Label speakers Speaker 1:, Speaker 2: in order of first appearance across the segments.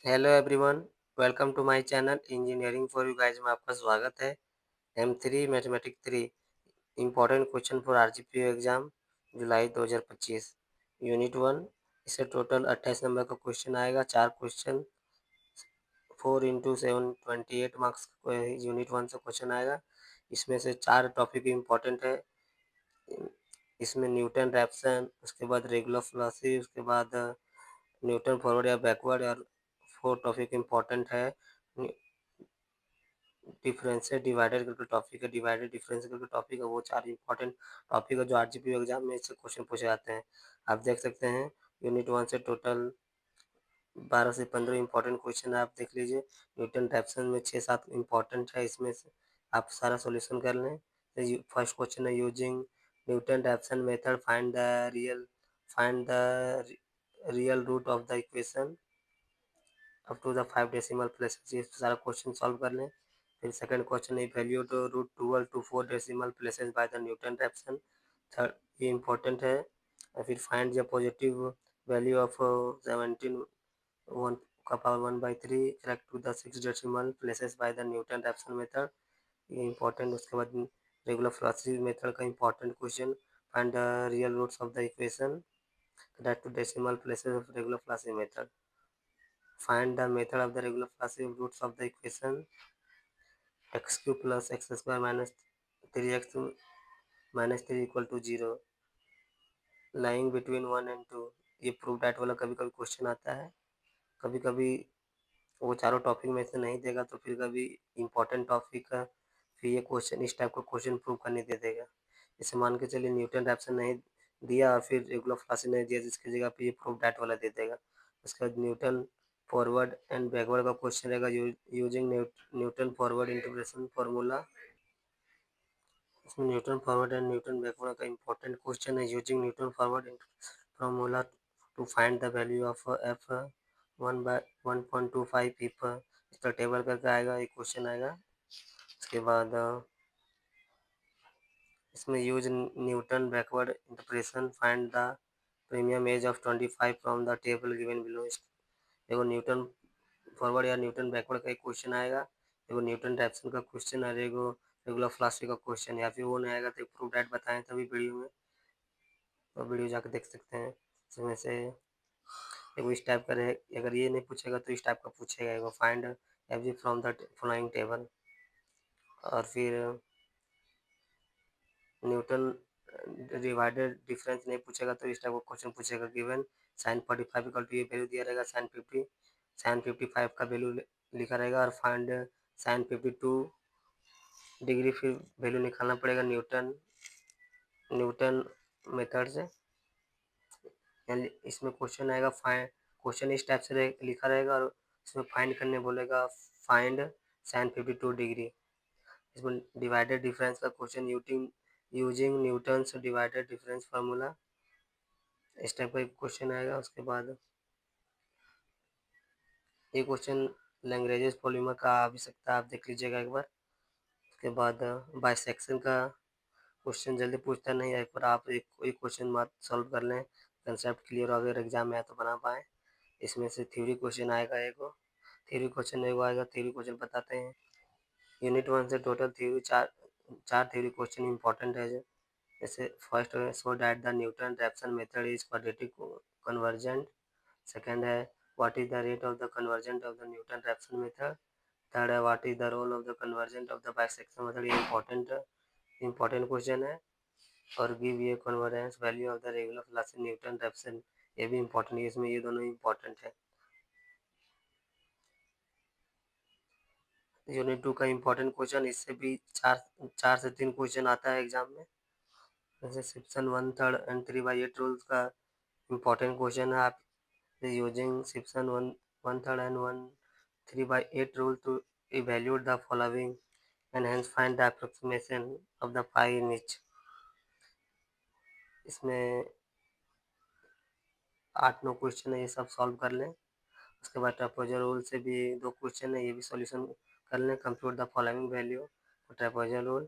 Speaker 1: Hello everyone, welcome to my channel engineering for you guys में आपका स्वागत है। M3 mathematics 3 important question for RGPU exam July 2025 unit 1। इससे total 28 number का question आएगा। चार क्वेश्चन 4 × 7 28 मार्क्स यूनिट 1 से क्वेश्चन आएगा। इसमें से चार टॉपिक इम्पोर्टेंट है। इसमें न्यूटन रैप्सन, उसके बाद रेगुलर वेलोसिटी, उसके बाद न्यूटन फॉरवर्ड या बैकवर्ड, और फोर टॉपिक इम्पोर्टेंट है। डिफरेंशियल डिवाइडेड करके टॉपिक है, डिवाइडेड डिफरेंशियल करके टॉपिक है। वो चार इंपॉर्टेंट टॉपिक है जो RGPU एग्जाम में इससे क्वेश्चन पूछे जाते हैं। आप देख सकते हैं यूनिट 1 से टोटल 12 से 15 इंपॉर्टेंट क्वेश्चन है। आप देख लीजिए। न्यूटन रैप्सन में 6-7 इंपॉर्टेंट है। इसमें से आप सारा सॉल्यूशन कर लें। फर्स्ट क्वेश्चन है using Newton Raphson method find the real root of the equation up to the 5 decimal places. ये सारा क्वेश्चन सॉल्व कर लें। फिर सेकंड क्वेश्चन है value to root 12 to 4 decimal places by the Newton Raphson. Third, ये important है। और फिर find the positive value of 17 1 का power 1/3 correct to the 6 decimal places by the Newton Raphson method. ये इंपॉर्टेंट। उसके बाद regula falsi method का important question, find the real roots of the equation correct two decimal places of regula falsi method. Find the method of the regular Flasi roots of the equation x cube plus x square minus 3x minus 3 equal to 0 lying between 1 and 2। ये prove that वाला कभी कभी question आता है। कभी कभी वो चारों टॉपिक में से नहीं देगा, तो फिर कभी इंपॉर्टेंट टॉपिक का फिर ये क्वेश्चन इस टाइप का क्वेश्चन प्रूव करने दे देगा। जैसे मान के चलिए न्यूटन रैप्सन नहीं दिया और फिर रेगुलर फ्लासी नहीं दिया, जिसकी जगह पे ये प्रूव डैट वाला दे देगा। उसके बाद न्यूटन फॉरवर्ड एंड बैकवर्ड का क्वेश्चन रहेगा using Newton forward integration formula. इसमें Newton forward and Newton backward का इंपॉर्टेंट क्वेश्चन है using Newton forward formula to find the value of F 1/1.25 if. इसका टेबल करके आएगा, एक क्वेश्चन आएगा। उसके बाद इसमें use Newton backward interpolation find the premium age of 25 from the table given below. एगो न्यूटन फॉरवर्ड या न्यूटन बैकवर्ड का एक क्वेश्चन आएगा, एगो न्यूटन रैप्सन का क्वेश्चन और एगो रेगुलर फ्लास्टी का क्वेश्चन। या फिर वो नहीं आएगा तो प्रूफ डैट बताएं तभी वीडियो में, तो वीडियो जाकर देख सकते हैं। इसमें से एगो इस टाइप का रहे, अगर ये नहीं पूछेगा तो इस टाइप का पूछेगा, एगो find F G from the following table. और फिर न्यूटन डिवाइडेड डिफरेंस नहीं पूछेगा तो इस टाइप का क्वेश्चन पूछेगा। गिवन साइन 45 इक्वल टू ये वैल्यू दिया रहेगा, साइन 55 का वैल्यू लिखा रहेगा, और फाइंड साइन 52 डिग्री। फिर वैल्यू निकालना पड़ेगा न्यूटन मेथड से। यानी इसमें क्वेश्चन आएगा क्वेश्चन इस टाइप से लिखा रहेगा और इसमें फाइंड करने बोलेगा फाइंड साइन 52 डिग्री। इसमें डिवाइडेड डिफरेंस का question using Newton's divided difference formula, इस टाइप का एक क्वेश्चन आएगा। उसके बाद ये क्वेश्चन लैग्रेंज पॉलीमर का आ भी सकता है, आप देख लीजिएगा एक बार। उसके बाद बाइसेक्शन का क्वेश्चन जल्दी पूछता नहीं है, एक बार आप एक कोई क्वेश्चन मत सॉल्व कर लें, कंसेप्ट क्लियर हो, अगर एग्जाम में आए तो बना पाए। इसमें से थ्योरी क्वेश्चन आएगा, एगो थ्योरी क्वेश्चन एगो आएगा। थ्योरी क्वेश्चन बताते हैं। यूनिट 1 से टोटल थ्योरी चार चार थ्योरी क्वेश्चन इंपॉर्टेंट है। जैसे फर्स्ट है so that the Newton Raphson method is quadratic convergent. Second है what is the rate of the convergent of the Newton Raphson method. Third है what is the role of the convergent of the bisection method. ये important question है। और give ये convergence value of the regular velocity Newton Raphson, ये भी important है। इसमें ये दोनों इंपॉर्टेंट है। यूनिट 2 का इंपॉर्टेंट क्वेश्चन, इससे भी चार से 3 क्वेश्चन आता है एग्जाम में। जैसे सेक्शन 1 3 एंड 3/8 रूल्स का इंपॉर्टेंट क्वेश्चन है। आप using section 1 3 and 3/8 rule to evaluate the following and hence find the approximation of the pi in each. इसमें 8-9 क्वेश्चन है, ये सब सॉल्व कर लें। उसके बाद ट्रापेजोइडल रूल से भी 2 क्वेश्चन है, ये भी सॉल्यूशन कर लें। Compute the following value for trapezoidal rule,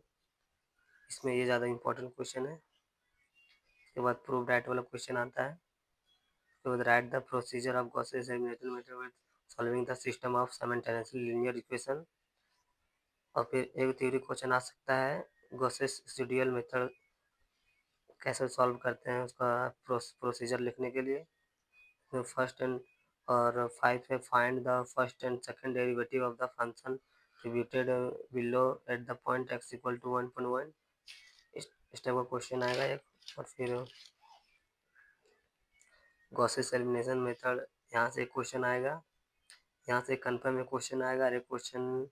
Speaker 1: इसमें ये ज़्यादा इंपॉर्टेंट क्वेश्चन है। उसके बाद प्रूव डैट वाला क्वेश्चन आता है। उसके बाद right the procedure of Gauss's elimination method solving the system of simultaneously linear equation. और फिर एक थ्योरी क्वेश्चन आ सकता है, गॉसेस सीडीएल मेथड कैसे सॉल्व करते हैं उसका प्रोसीजर लिखने के लिए। तो फर्स्ट एंड और 5 में find the first and second derivative of the function distributed below at the point x equal to 1.1। इस टाइप का क्वेश्चन आएगा एक। और फिर गॉसेस एलिमिनेशन मेथड, यहाँ से एक क्वेश्चन आएगा, यहाँ से कंफर्म में क्वेश्चन आएगा और एक क्वेश्चन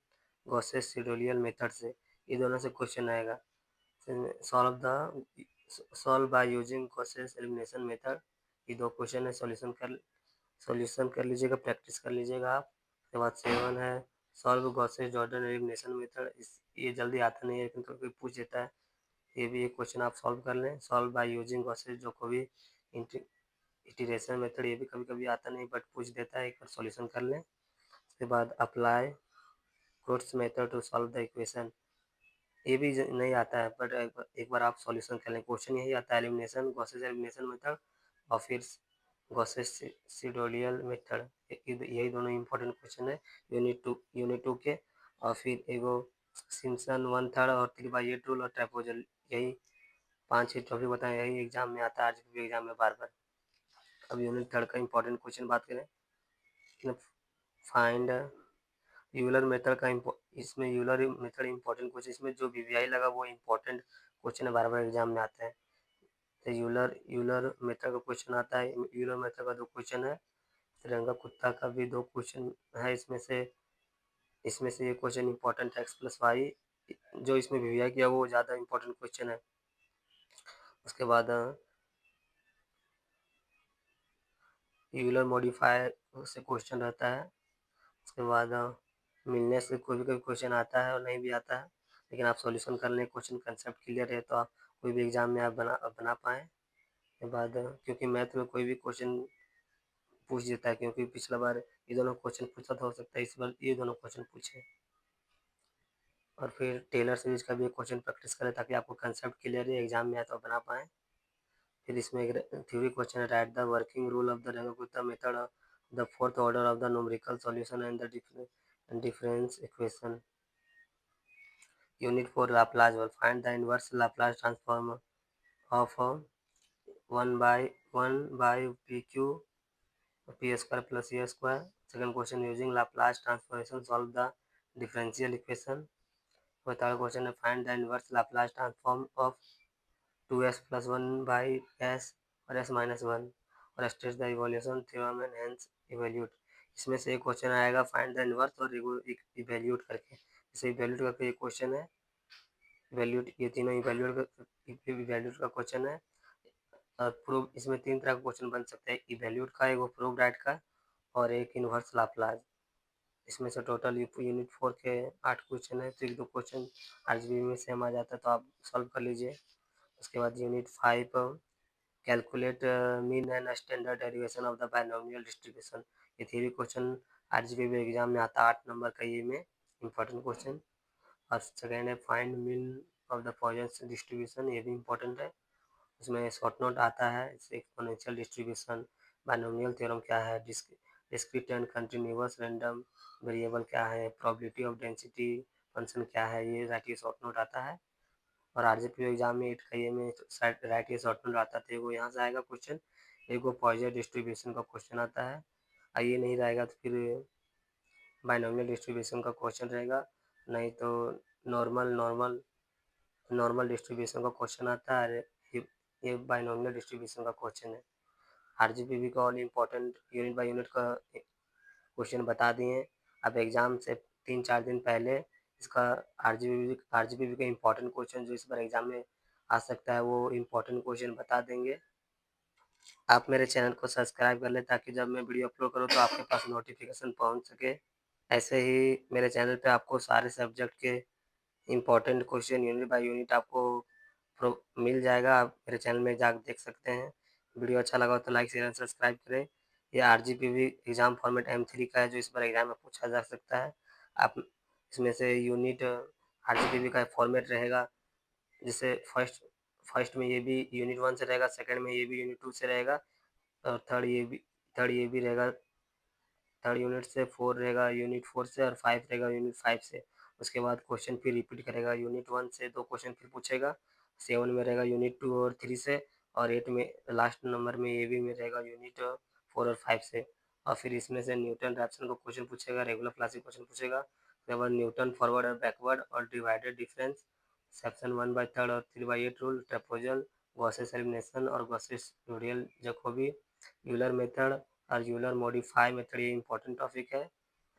Speaker 1: गॉसेस सीडोलियल मेथड से, ये दोनों से क्वेश्चन आएगा। Solve by using Gauss's elimination method, ये दो क्वेश्चन है, सॉल्यूशन कर लीजिएगा, प्रैक्टिस कर लीजिएगा आप। उसके बाद 7 है solve Gauss's Jordan elimination method. ये जल्दी आता नहीं है लेकिन कभी पूछ देता है, ये भी एक क्वेश्चन आप सॉल्व कर लें। Solve by using Gauss's Jacobi iteration method, ये भी कभी कभी आता नहीं बट पूछ देता है, एक बार सॉल्यूशन कर लें। उसके बाद apply Crout's method to solve the equation, ये भी नहीं आता है बट एक बार आप सॉल्यूशन कर लें। क्वेश्चन यही आता है, एलिमिनेशन गॉसेस एलिमिनेशन मेथड और फिर गॉसेस सीडोलियल मेथड, यही दोनों इंपॉर्टेंट क्वेश्चन है यूनिट 2 के। और फिर एगो सिम्पसन 1/3 और 3/8 रूल और ट्राइपोजल, यही 5-6 टॉपिक बताएं, यही एग्जाम में आता है, आज भी एग्जाम में बार बार। अब यूनिट 3 का इंपॉर्टेंट क्वेश्चन बात करें, फाइंड यूलर मेथड का इसमें यूलर मेथड इंपॉर्टेंट क्वेश्चन, इसमें जो वीवीआई लगा वो इंपॉर्टेंट क्वेश्चन है, बार बार एग्जाम में आता है। तो यूलर मेथड का क्वेश्चन आता है, यूलर मेथड का 2 क्वेश्चन है, तिरंगा कुत्ता का भी 2 क्वेश्चन है। इसमें से ये क्वेश्चन इंपॉर्टेंट है, x+y, जो इसमें वीवीआई किया वो ज़्यादा इंपॉर्टेंट क्वेश्चन है। उसके बाद यूलर मॉडिफायर से क्वेश्चन रहता है। उसके बाद मिलने से कोई भी क्वेश्चन आता है और नहीं भी आता है, लेकिन आप सॉल्यूशन कर लें, क्वेश्चन कंसेप्ट क्लियर है तो आप कोई भी एग्जाम में आप बना पाएँ। उसके बाद क्योंकि मैथ में कोई भी क्वेश्चन पूछ देता है, क्योंकि पिछला बार ये दोनों क्वेश्चन पूछा था, हो सकता है इस बार ये दोनों क्वेश्चन पूछे। और फिर टेलर सीरीज का भी एक क्वेश्चन प्रैक्टिस करें ताकि आपको कंसेप्ट क्लियर है, एग्जाम में आए तो बना पाएँ। फिर इसमें एक थ्योरी क्वेश्चन है, write the working rule of the Runge Kutta method of the fourth order of the numerical solution and the difference equation. Unit 4 Laplace, find the inverse Laplace transform of 1/1 P Q P square plus A square. Second question, using Laplace transformation solve the differential equation. Third question है, find the inverse Laplace transform of 2s + 1/s और s-1 और state the evolution theorem and hence evaluate. इसमें से एक question आएगा find the inverse और evaluate करके, इसे इवैल्यूएट करके एक क्वेश्चन है, इवैल्यूएट, ये तीनों इवैल्यूएट का क्वेश्चन है। और प्रूव, इसमें 3 तरह का क्वेश्चन बन सकता है, इवैल्यूएट का, एक प्रूव राइट का और एक इनवर्स लाप्लास। इसमें से टोटल यूनिट 4 के 8 क्वेश्चन है, तो 1-2 क्वेश्चन आरजीबी में सेम आ जाता है तो आप सॉल्व कर लीजिए। उसके बाद unit 5 calculate mean and standard derivation of the binomial distribution, ये थ्योरी क्वेश्चन आरजीबी एग्जाम में आता है 8 नंबर का, ये में इंपॉर्टेंट क्वेश्चन। और सेकेंड है find mean of the Poisson distribution, ये भी इंपॉर्टेंट है, उसमें शॉर्ट नोट आता है, एक्सपोनेंशियल डिस्ट्रीब्यूशन, बायनोमियल थ्योरम क्या है, discrete and continuous random variable क्या है, प्रोबेबिलिटी ऑफ डेंसिटी फंक्शन क्या है, ये राइट शॉर्ट नोट आता है। और आरजेपी एग्जाम में 8 का ये में राइट ये शॉर्ट नोट आता था, वो यहाँ से आएगा क्वेश्चन, एक वो पॉइजन डिस्ट्रीब्यूशन का क्वेश्चन आता है, और ये नहीं रहेगा तो फिर बायनोमियल डिस्ट्रीब्यूशन का क्वेश्चन रहेगा, नहीं तो नॉर्मल नॉर्मल नॉर्मल डिस्ट्रीब्यूशन का क्वेश्चन आता है। ये बायनोमियल डिस्ट्रीब्यूशन का क्वेश्चन है। आरजीपी का all important unit by unit का क्वेश्चन बता दिए। अब एग्जाम से 3-4 दिन पहले इसका आरजीपी का इम्पोर्टेंट क्वेश्चन जो इस बार एग्जाम में आ सकता है वो इम्पोर्टेंट क्वेश्चन बता देंगे। आप मेरे चैनल को सब्सक्राइब कर लें ताकि जब मैं वीडियो अपलोड करूँ तो आपके पास नोटिफिकेशन पहुँच सके। ऐसे ही मेरे चैनल पे आपको सारे सब्जेक्ट के important question unit by unit आपको मिल जाएगा, आप मेरे चैनल में जाकर देख सकते हैं। वीडियो अच्छा लगा हो तो लाइक शेयर एंड सब्सक्राइब करें। ये आरजीपीवी एग्जाम फॉर्मेट M3 का है जो इस बार एग्जाम में पूछा जा सकता है। आप इसमें से यूनिट आरजीपीवी का फॉर्मेट रहेगा, जिससे फर्स्ट में ये भी यूनिट 1 से रहेगा, सेकंड में ये भी यूनिट 2 से रहेगा और थर्ड ये भी रहेगा, थर्ड यूनिट से 4 रहेगा यूनिट 4 से, और 5 रहेगा यूनिट 5 से। उसके बाद क्वेश्चन फिर रिपीट करेगा, यूनिट 1 से 2 क्वेश्चन फिर पूछेगा, 7 में रहेगा यूनिट 2 और 3 से, और 8 में लास्ट नंबर में ए बी में रहेगा यूनिट 4 और 5 से। और फिर इसमें से न्यूटन रैप्सन को क्वेश्चन पूछेगा, रेगुलर क्लासिक क्वेश्चन पूछेगा, उसके बाद न्यूटन फॉरवर्ड और बैकवर्ड और डिवाइडेड डिफरेंस, सेक्शन 1/3 और 3/8 रूल, ट्रेपेजोइडल, गॉसेस एलिमिनेशन और गॉसेस यूलियर जैकोबी, यूलर मेथड और यूलर मॉडिफाई मेथड, ये इंपॉर्टेंट टॉपिक है।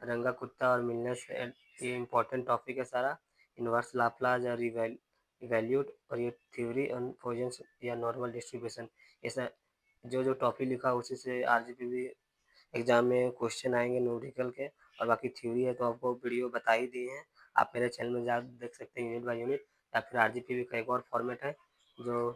Speaker 1: रंगा कुत्ता और मिलनेस, ये इंपॉर्टेंट टॉपिक है सारा। इनवर्स लाप्लास और इवैल्यूट, और ये थ्योरी ऑन पोजेंस या नॉर्मल डिस्ट्रीब्यूशन। ऐसा जो जो टॉपिक लिखा उसी से आरजीपी भी एग्जाम में क्वेश्चन आएंगे न्यूमेरिकल के। और बाकी थ्योरी है तो आपको वीडियो बता ही दिए हैं, आप मेरे चैनल में जा देख सकते हैं यूनिट बाय यूनिट, या फिर आरजीपी का एक और फॉर्मेट है जो